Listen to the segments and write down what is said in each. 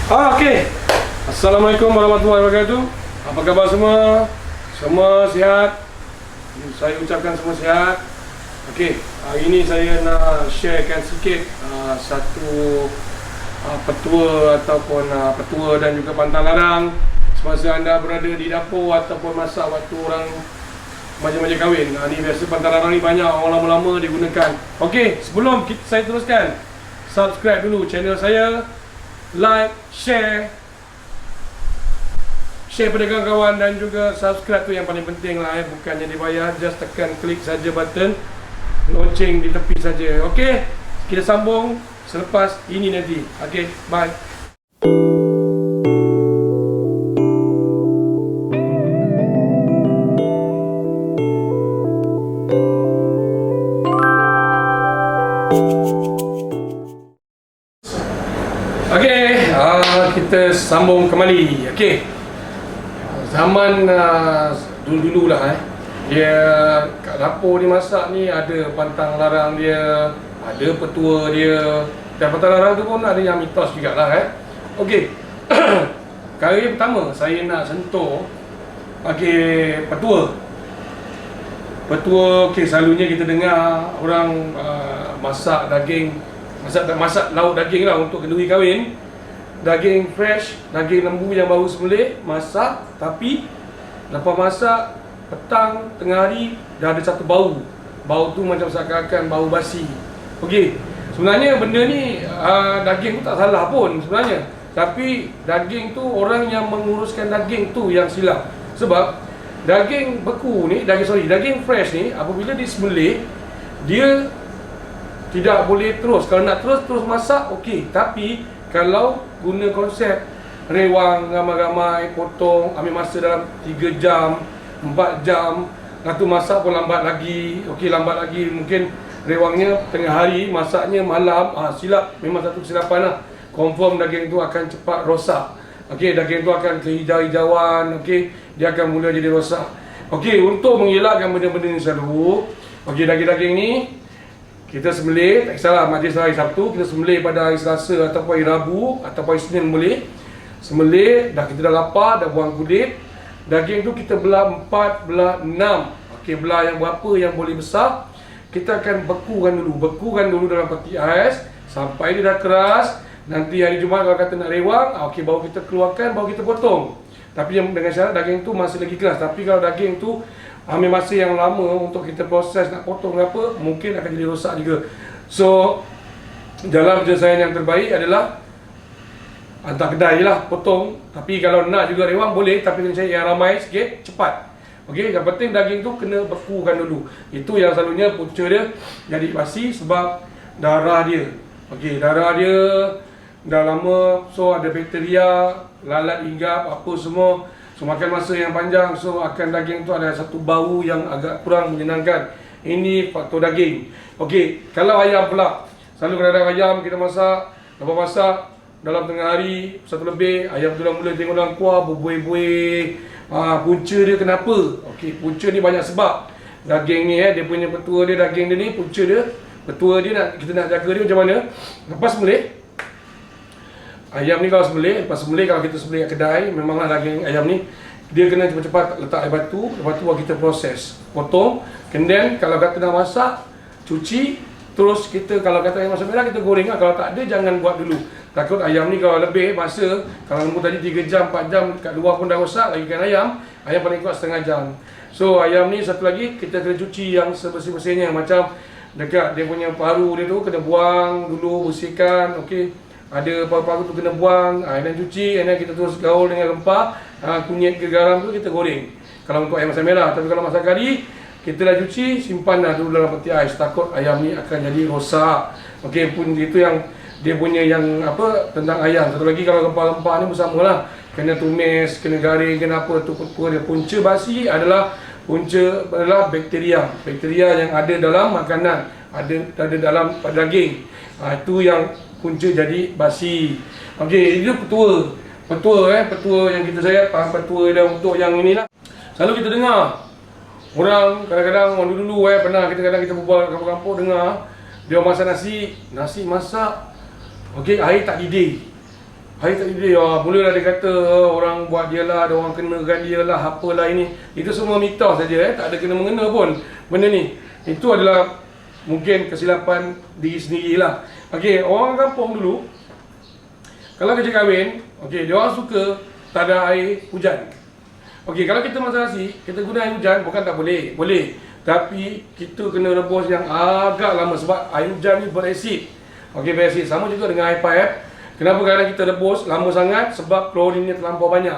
Okey. Assalamualaikum warahmatullahi wabarakatuh. Apa khabar semua? Semua sihat? Saya ucapkan semua sihat. Okey, hari ini saya nak sharekan sikit satu petua ataupun petua dan juga pantang larang semasa anda berada di dapur ataupun masak waktu orang majlis-majlis kahwin. Ni biasa pantang larang ni banyak orang lama-lama digunakan. Okey, sebelum saya teruskan, subscribe dulu channel saya, like, share pada kawan-kawan dan juga subscribe tu yang paling penting lah bukannya dibayar, just tekan klik saja button lonceng di tepi saja. Okey, kita sambung selepas ini nanti. Okey, bye. Okey, kita sambung kembali. Okey, zaman dulu-dulu lah dia kat dapur ni masak ni ada pantang larang dia, ada petua dia, dan pantang larang tu pun ada yang mitos jugalah Okey. Kali pertama saya nak sentuh petua. Petua, okey, selalunya kita dengar orang masak daging, masak lauk daging lah untuk kenduri kahwin. Daging fresh, daging lembu yang baru sembelih, masak, tapi lepas masak petang, tengah hari dah ada satu bau. Bau tu macam seakan-akan bau basi. Okey, sebenarnya benda ni daging tu tak salah pun sebenarnya. Tapi daging tu, orang yang menguruskan daging tu yang silap. Sebab daging beku ni, daging fresh ni apabila disembelih, dia tidak boleh terus. Kalau nak terus masak, okey. Tapi kalau guna konsep rewang ramai-ramai, potong, ambil masa dalam 3 jam, 4 jam, lepas tu masak pun lambat lagi. Okey, lambat lagi, mungkin rewangnya tengah hari, masaknya malam, silap, memang satu kesilapan lah. Confirm daging tu akan cepat rosak. Okey, daging tu akan kehijau-hijauan, okey, dia akan mula jadi rosak. Okey, untuk mengelakkan benda-benda ni selalu, okey, daging-daging ni kita sembelih, tak kisahlah majlis hari Sabtu, kita sembelih pada hari Selasa ataupun hari Rabu ataupun hari Senin boleh. Sembelih, kita dah lapar, dah buang kulit. Daging tu kita belah 4, belah 6. Okey, belah yang berapa yang boleh besar, kita akan bekukan dulu dalam peti ais sampai dia dah keras. Nanti hari Jumaat kalau kata nak rewang, okey, baru kita keluarkan, baru kita potong. Tapi yang dengan syarat daging tu masih lagi keras. Tapi kalau daging tu ambil masa yang lama untuk kita proses nak potong apa, mungkin akan jadi rosak juga. So, dalam penyelesaian yang terbaik adalah hantar kedai lah, potong. Tapi kalau nak juga rewang boleh, tapi kena cari yang ramai sikit, cepat. Okey, yang penting daging tu kena bekukan dulu. Itu yang selalunya punca dia jadi basi sebab darah dia. Okey, darah dia dah lama, so ada bakteria, lalat hinggap, apa semua. So makan masa yang panjang, so akan daging tu ada satu bau yang agak kurang menyenangkan. Ini faktor daging. Okey, kalau ayam pula, selalu kadang-kadang ayam kita masak, lepas masak dalam tengah hari, 1 lebih, ayam tu dah mula tengok dalam kuah, berbuih-buih. Punca dia kenapa? Okey, punca ni banyak sebab. Daging ni dia punya petua dia, daging dia ni, punca dia, petua dia kita nak jaga dia macam mana? Lepas sembelih, ayam ni kalau sembelih, lepas sembelih, kalau kita sembelih kat kedai, memanglah daging ayam ni dia kena cepat-cepat letak air batu, lepas tu kita proses, potong, kemudian kalau kata nak masak, cuci, terus kita kalau kata ayam masak merah kita goreng lah. Kalau tak ada jangan buat dulu. Takut ayam ni kalau lebih masa, kalau lembu tadi 3 jam, 4 jam kat luar pun dah rosak, lagi kan ayam paling kuat setengah jam. So ayam ni satu lagi kita kena cuci yang sebersih-bersihnya, macam dekat dia punya paru dia tu kena buang dulu, bersihkan, okey. Ada paru-paru tu kena buang, dan cuci, dan kita terus gaul dengan rempah, kunyit ke garam tu kita goreng. Kalau untuk ayam masak merah, tapi kalau masak kari, kita dah cuci, simpan dah dulu dalam peti ais, takut ayam ni akan jadi rosak. Okey, pun itu yang dia punya yang apa tentang ayam. Satu lagi kalau rempah-rempah ni bersamalah, kena tumis, kena garing, kena apa tu dia. Punca basi adalah bakteria. Bakteria yang ada dalam makanan, ada dalam daging. Itu yang punca jadi basi. Okey, itu petua yang saya faham, petua dia untuk yang inilah. Selalu kita dengar orang kadang-kadang orang dulu pernah kita berbual kampung-kampung dengar dia masak nasi masak, okey, air tak didih. Air tak didih, mulalah dia kata orang buat dia lah, ada orang kenakan dia lah, apalah ini. Itu semua mitos saja, tak ada kena-mengena pun benda ni. Itu adalah mungkin kesilapan diri sendiri lah. Okey, orang kampung dulu, kalau kerja kahwin, okey, dia orang suka tak ada air hujan. Okey, kalau kita masak nasi, kita guna air hujan, bukan tak boleh, boleh. Tapi kita kena rebus yang agak lama sebab air hujan ni berasid. Okey, berasid. Sama juga dengan air pipe. Kenapa kadang kita rebus lama sangat? Sebab klorin ni terlampau banyak.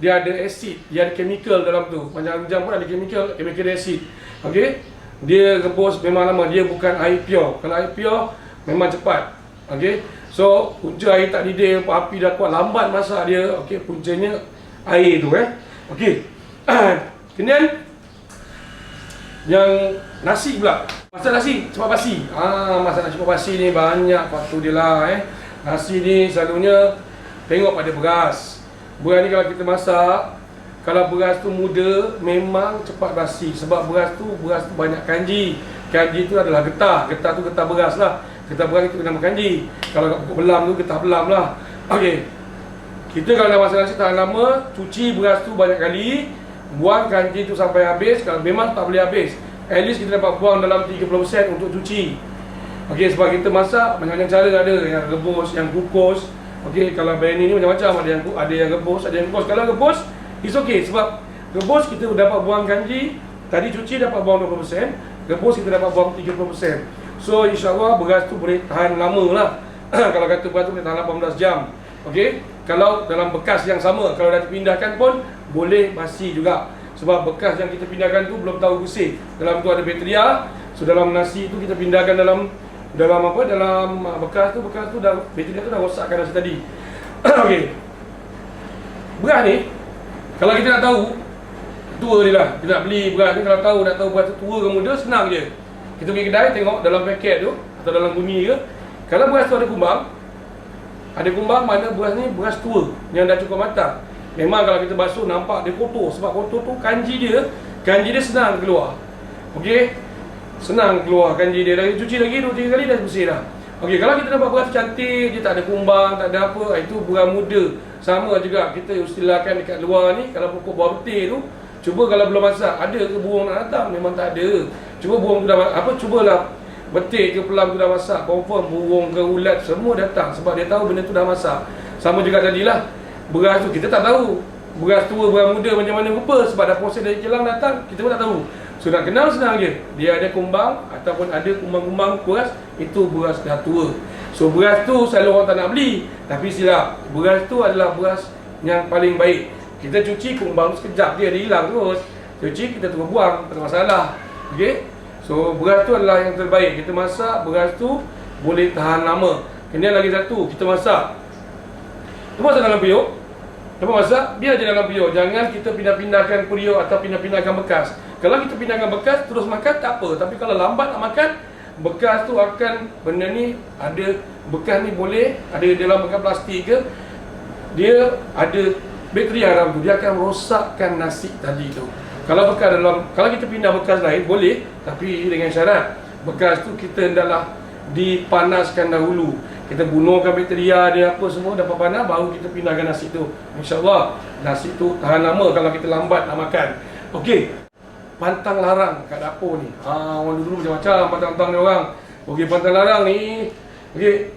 Dia ada asid, dia ada chemical dalam tu. Macam air hujan pun ada chemical asid. Okey, dia rebus memang lama, dia bukan air pure. Kalau air pure memang cepat. Okey, so punca air tak didih, api dah kuat, lambat masak dia. Okey, puncanya air tu okey. Kemudian yang nasi pula. Masak nasi cepat basi. Masak nasi cepat basi ni banyak faktor dia lah Nasi ni selalunya tengok pada beras. Beras ni kalau kita masak, kalau beras tu muda memang cepat basi sebab beras tu banyak kanji. Kanji tu adalah getah. Getah tu getah beras lah. Getah beras itu nama kanji. Kalau kat pokok belam tu getah belam lah. Okey. Kita kalau nak masak nasi tahan lama, cuci beras tu banyak kali, buang kanji tu sampai habis. Kalau memang tak boleh habis, at least kita dapat buang dalam 30% untuk cuci. Okey, sebab kita masak macam-macam cara, ada yang rebus, yang kukus. Okey, kalau biryani ni macam-macam, ada yang rebus, ada yang kukus. Kalau rebus, it's okay sebab rebus kita dapat buang kanji, tadi cuci dapat buang 20%, rebus kita dapat buang 30%. So insya-Allah beras tu boleh tahan lama lah. Kalau kata beras tu boleh tahan 18 jam. Okey, kalau dalam bekas yang sama, kalau dah dipindahkan pun boleh basi juga. Sebab bekas yang kita pindahkan tu belum tahu bersih. Dalam tu ada bakteria. So dalam nasi tu kita pindahkan dalam bekas tu dah bakteria tu dah rosakkan nasi tadi. Okey. Beras ni kalau kita nak tahu tua dia lah, kita nak beli beras ni, kalau nak tahu beras tu tua ke muda, senang je. Kita pergi kedai tengok dalam paket tu atau dalam bumi ke, kalau beras tu ada kumbang, mana beras ni beras tua yang dah cukup matang. Memang kalau kita basuh nampak dia kotor, sebab kotor tu kanji dia senang keluar. Okey, senang keluar kanji dia. Dah cuci lagi 2-3 kali dah bersih dah. Okey, kalau kita nampak beras cantik, dia tak ada kumbang, tak ada apa, itu beras muda. Sama juga kita istilahkan dekat luar ni, kalau pokok buah betir tu, cuba kalau belum masak, ada ke burung nak datang? Memang tak ada. Cuba burung tu dah cubalah betik ke pelam tu dah masak, confirm burung ke ulat semua datang sebab dia tahu benda tu dah masak. Sama juga tadilah, beras tu kita tak tahu beras tua, beras muda macam mana rupa sebab dah proses dari kilang datang, kita pun tak tahu. So nak kenal senang je, dia ada kumbang ataupun ada kumbang-kumbang beras, itu beras dah tua. So beras tu selalu orang tak nak beli, tapi silap, beras tu adalah beras yang paling baik. Kita cuci kumbang tu sekejap dia hilang terus, cuci kita terus buang, tak ada masalah. Okey, so beras tu adalah yang terbaik. Kita masak beras tu boleh tahan lama. Kemudian lagi satu, kita masak dalam periuk. Lepas masak, biar je dalam periuk. Jangan kita pindah-pindahkan periuk atau pindah-pindahkan bekas. Kalau kita pindahkan bekas, terus makan tak apa. Tapi kalau lambat nak makan, bekas tu akan, benda ni ada, bekas ni boleh ada dalam bekas plastik ke, dia ada bakteria dalam tu, dia akan rosakkan nasi tadi tu. Kalau kita pindah bekas lain boleh, tapi dengan syarat bekas tu kita hendaklah dipanaskan dahulu. Kita bunuhkan bakteria dia apa semua, dapat panas, baru kita pindahkan nasi tu. InsyaAllah nasi tu tahan lama kalau kita lambat nak makan. Okey, pantang larang kat dapur ni. Orang dulu macam-macam pantang-pantang ni orang. Okey, pantang larang ni. Okey,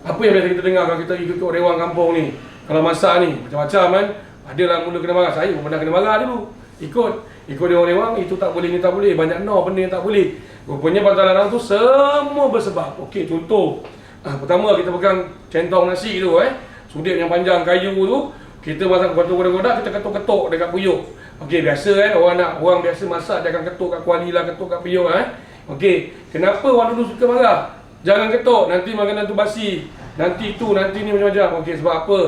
apa yang biasa kita dengar kalau kita ikut rewang kampung ni, kalau masak ni macam-macam kan. Adalah mula kena marah. Saya pun pernah kena marah dulu. Ikut dia orang, itu tak boleh, ni tak boleh, banyak benda yang tak boleh. Rupanya pantang larang tu semua bersebab. Okey, contoh, pertama kita pegang centong nasi tu sudip yang panjang kayu tu, kita masak kotak-kotak, kita ketuk-ketuk dekat periuk. Okey, biasa kan orang biasa masak dia akan ketuk kat kuali lah, ketuk kat periuk Okey, kenapa orang dulu suka marah? Jangan ketuk, nanti makanan tu basi, nanti tu, nanti ni macam-macam. Okey, sebab apa?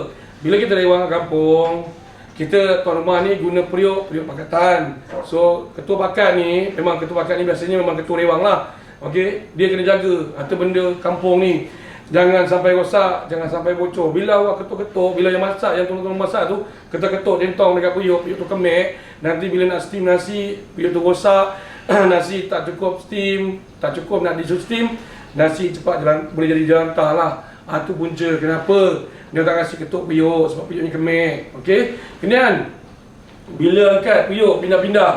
Bila kita lewat kampung, kita tuan rumah ni guna periuk pakatan. So ketua pakat ni, memang ketua pakat ni biasanya memang ketua rewang lah. Okey, dia kena jaga harta benda kampung ni, jangan sampai rosak, jangan sampai bocor. Bila awak ketuk-ketuk, bila yang masak, yang tolong masak tu ketuk-ketuk centong dekat periuk tu kemek, nanti bila nak steam nasi, periuk tu rosak, nasi tak cukup steam, tak cukup nak di steam, nasi cepat boleh jadi jelantah lah. Tu punca kenapa dia tak kasi ketuk periuk sebab periuk ni kemek. Okey. Kemudian bila angkat periuk pindah-pindah,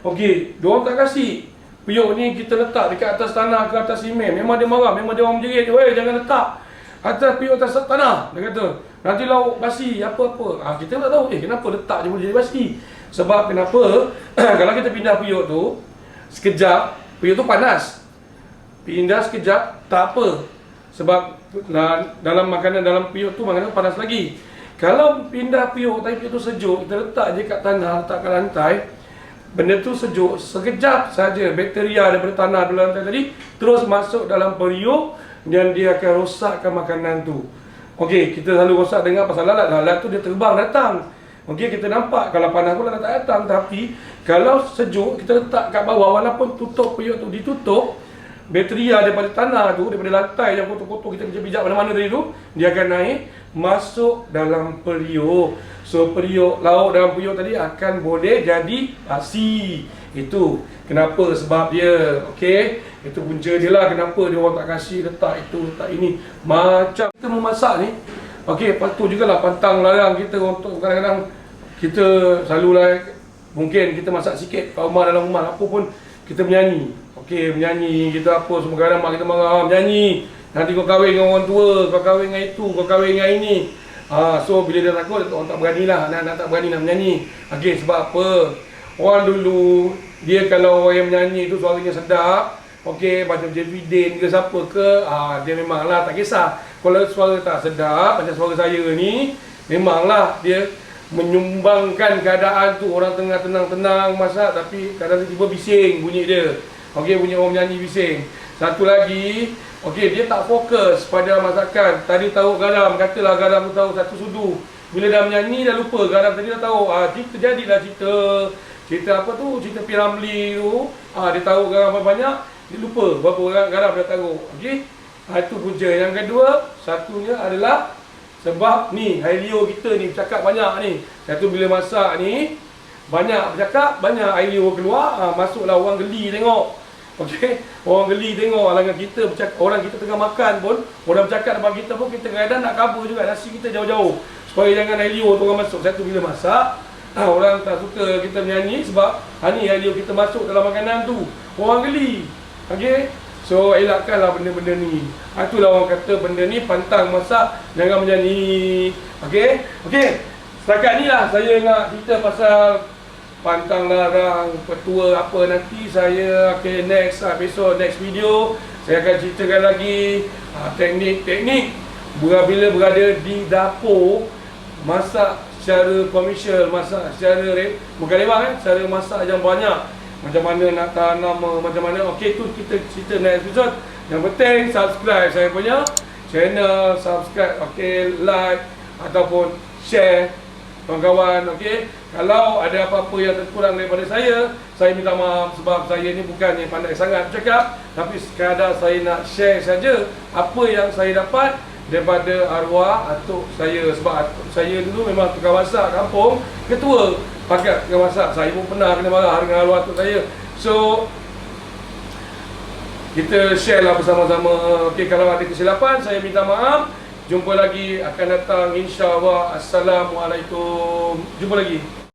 okey, dia orang tak kasi. Periuk ni kita letak dekat atas tanah ke atas simen. Memang dia marah, memang dia orang menjerit, "Weh, jangan letak atas periuk atas tanah." Dia kata, "Nanti lauk basi apa-apa." Kita tak tahu, kenapa letak je boleh jadi basi? Sebab kenapa? Kalau kita pindah periuk tu sekejap, periuk tu panas. Pindah sekejap tak apa. Sebab dalam makanan dalam periuk tu makanan panas lagi. Kalau pindah periuk tapi periuk tu sejuk, kita letak je kat tanah, letak kat lantai, benda tu sejuk, sekejap saja bakteria daripada tanah dalam lantai tadi terus masuk dalam periuk dan dia akan rosakkan makanan tu. Okey, kita selalu rosak dengar pasal lalat. Lalat tu dia terbang datang. Okey, kita nampak kalau panas pun lalat tak datang, tapi kalau sejuk kita letak kat bawah, walaupun tutup periuk tu ditutup, bakteria daripada tanah tu, daripada lantai yang kotor-kotor kita pijak mana-mana tadi tu, dia akan naik masuk dalam periuk. So periuk, lauk dalam periuk tadi akan boleh jadi basi. Itu kenapa, sebab dia. Okey, itu punca dia lah kenapa dia orang tak kasih letak itu, letak ini. Macam kita memasak ni, okey, lepas tu jugalah pantang larang kita untuk kadang-kadang kita selalulah mungkin kita masak sikit kat rumah, dalam rumah apa pun kita menyanyi. Okey, menyanyi kita apa, semua kadang mak kita marah, menyanyi. Nanti kau kahwin dengan orang tua, kau kahwin dengan itu, kau kahwin dengan ini. So bila dia takut, orang tak berani lah, anak-anak tak berani nak menyanyi. Okey, sebab apa? Orang dulu, dia kalau orang yang menyanyi tu suaranya sedap, okey, macam Jeviden ke siapa ke, dia memanglah tak kisah. Kalau suara tak sedap, macam suara saya ni, memanglah dia menyumbangkan keadaan tu. Orang tengah tenang-tenang masak, tapi kadang tiba bising bunyi dia. Okey, bunyi orang menyanyi bising. Satu lagi, okey, dia tak fokus pada masakan. Tadi tahu garam, katalah garam tu tahu satu sudu. Bila dah menyanyi dah lupa garam tadi dah tahu. Cerita jadilah cerita apa tu, cerita Piramli tu. Dia tahu garam berapa banyak, dia lupa berapa garam dia tahu. Okey. Itu punca. Yang kedua, satunya adalah sebab ni air liur kita ni bercakap banyak ni. Satu bila masak ni banyak bercakap, banyak air liur keluar, masuklah orang geli tengok. Okey, orang geli tengok alangan kita bercakap, orang kita tengah makan pun, orang bercakap depan kita pun, kita kadang nak cover juga nasi kita jauh-jauh supaya jangan air liur tu orang masuk. Satu bila masak, orang tak suka kita menyanyi sebab ni air liur kita masuk dalam makanan tu. Orang geli. Okey. So elakkanlah benda-benda ni. Itulah orang kata benda ni pantang masak, jangan menyanyi. Okey. Okey. Setakat ni lah saya nak cerita pasal pantang larang petua apa nanti saya. Okay, next episode, next video saya akan ceritakan lagi teknik-teknik bila berada di dapur, masak secara komersial, masak secara bukan lewat secara masak yang banyak, macam mana nak tanam, macam mana. Okey, tu kita cerita next episode. Yang penting subscribe saya punya channel, subscribe, okey, like ataupun share kawan-kawan. Okey, kalau ada apa-apa yang terkurang daripada saya minta maaf sebab saya ni bukan yang pandai sangat bercakap, tapi sekadar saya nak share saja apa yang saya dapat daripada arwah atuk saya. Sebab atuk saya dulu memang tukang masak kampung, ketua pakat tukang masak. Saya pun pernah kena marah dengan arwah atuk saya. So kita share lah bersama-sama. Okey, kalau ada kesilapan saya minta maaf. Jumpa lagi akan datang, insya-Allah. Assalamualaikum. Jumpa lagi.